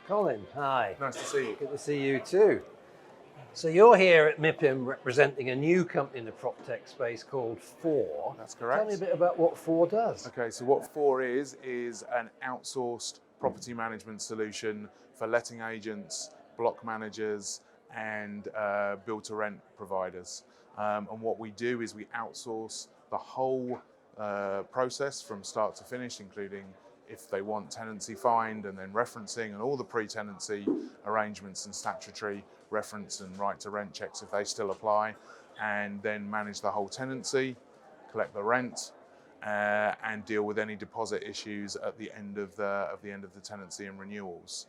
Colin, hi. Nice to see you. Good to see you too. So you're here at MIPIM representing a new company in the prop tech space called 4. That's correct. Tell me a bit about what 4 does. Okay, so what 4 is an outsourced property management solution for letting agents, block managers, and build-to-rent providers. And what we do is we outsource the whole process from start to finish, including if they want tenancy find and then referencing and all the pre-tenancy arrangements and statutory reference and right to rent checks if they still apply, and then manage the whole tenancy, collect the rent, and deal with any deposit issues at the end of the tenancy and renewals.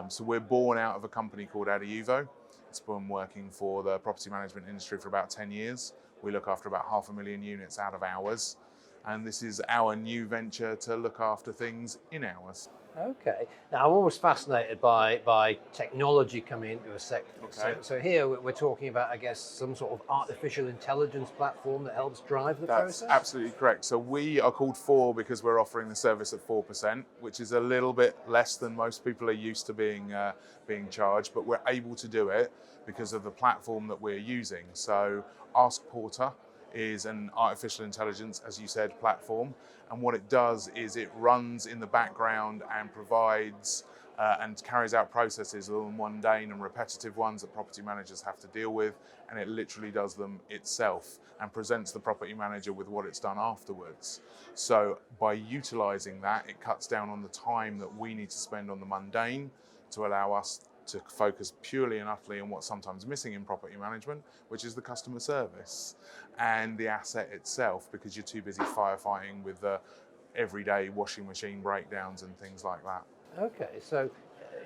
So we're born out of a company called Adiuvo. It's been working for the property management industry for about 10 years. We look after about 500,000 units out of ours. And this is our new venture to look after things in ours. Okay. Now, I'm always fascinated by technology coming into a sector. Okay. So here we're talking about, I guess, some sort of artificial intelligence platform that helps drive the process? That's absolutely correct. So we are called 4 because we're offering the service at 4%, which is a little bit less than most people are used to being charged, but we're able to do it because of the platform that we're using. So Ask Porter is an artificial intelligence, as you said, platform. And what it does is it runs in the background and provides and carries out processes, little mundane and repetitive ones that property managers have to deal with, and it literally does them itself and presents the property manager with what it's done afterwards. So by utilizing that, it cuts down on the time that we need to spend on the mundane to allow us to focus purely and utterly on what's sometimes missing in property management, which is the customer service and the asset itself, because you're too busy firefighting with the everyday washing machine breakdowns and things like that. Okay, so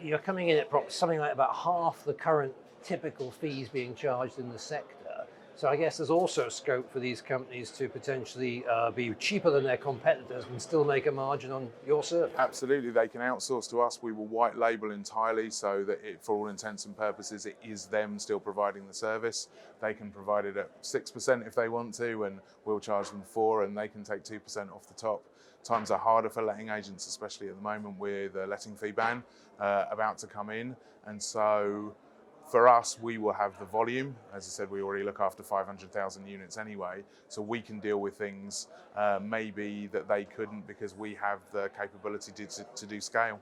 you're coming in at something like about half the current typical fees being charged in the sector. So I guess there's also scope for these companies to potentially be cheaper than their competitors and still make a margin on your service. Absolutely, they can outsource to us. We will white label entirely so that for all intents and purposes, it is them still providing the service. They can provide it at 6% if they want to, and we'll charge them 4%, and they can take 2% off the top. Times are harder for letting agents, especially at the moment with the letting fee ban about to come in. And so for us, we will have the volume. As I said, we already look after 500,000 units anyway, so we can deal with things maybe that they couldn't because we have the capability to do scale.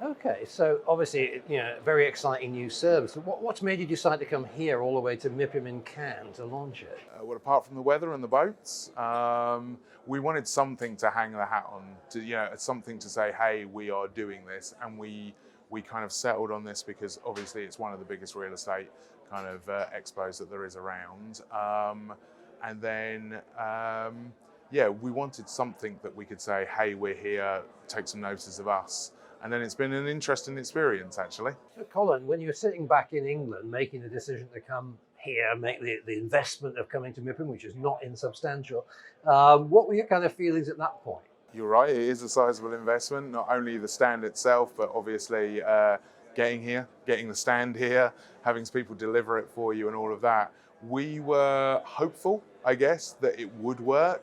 Okay, so obviously, very exciting new service. What's made you decide to come here all the way to MIPIM in Cannes to launch it? Well, apart from the weather and the boats, we wanted something to hang the hat on, something to say, hey, we are doing this, and we kind of settled on this because obviously it's one of the biggest real estate kind of expos that there is around. And then, we wanted something that we could say, hey, we're here, take some notice of us. And then it's been an interesting experience, actually. So Colin, when you're sitting back in England, making the decision to come here, make the investment of coming to MIPIM, which is not insubstantial, what were your kind of feelings at that point? You're right, it is a sizable investment, not only the stand itself, but obviously getting here, getting the stand here, having people deliver it for you and all of that. We were hopeful, I guess, that it would work.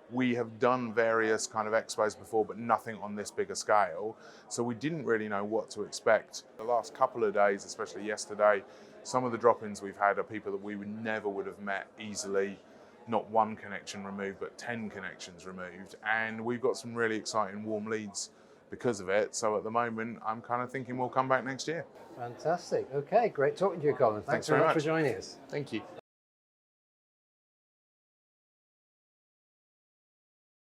We have done various kind of expos before, but nothing on this bigger scale. So we didn't really know what to expect. The last couple of days, especially yesterday, some of the drop-ins we've had are people that we never would have met easily. Not 1 connection removed, but 10 connections removed. And we've got some really exciting warm leads because of it. So at the moment, I'm kind of thinking we'll come back next year. Fantastic. Okay, great talking to you, Colin. Thanks very much for joining us. Thank you.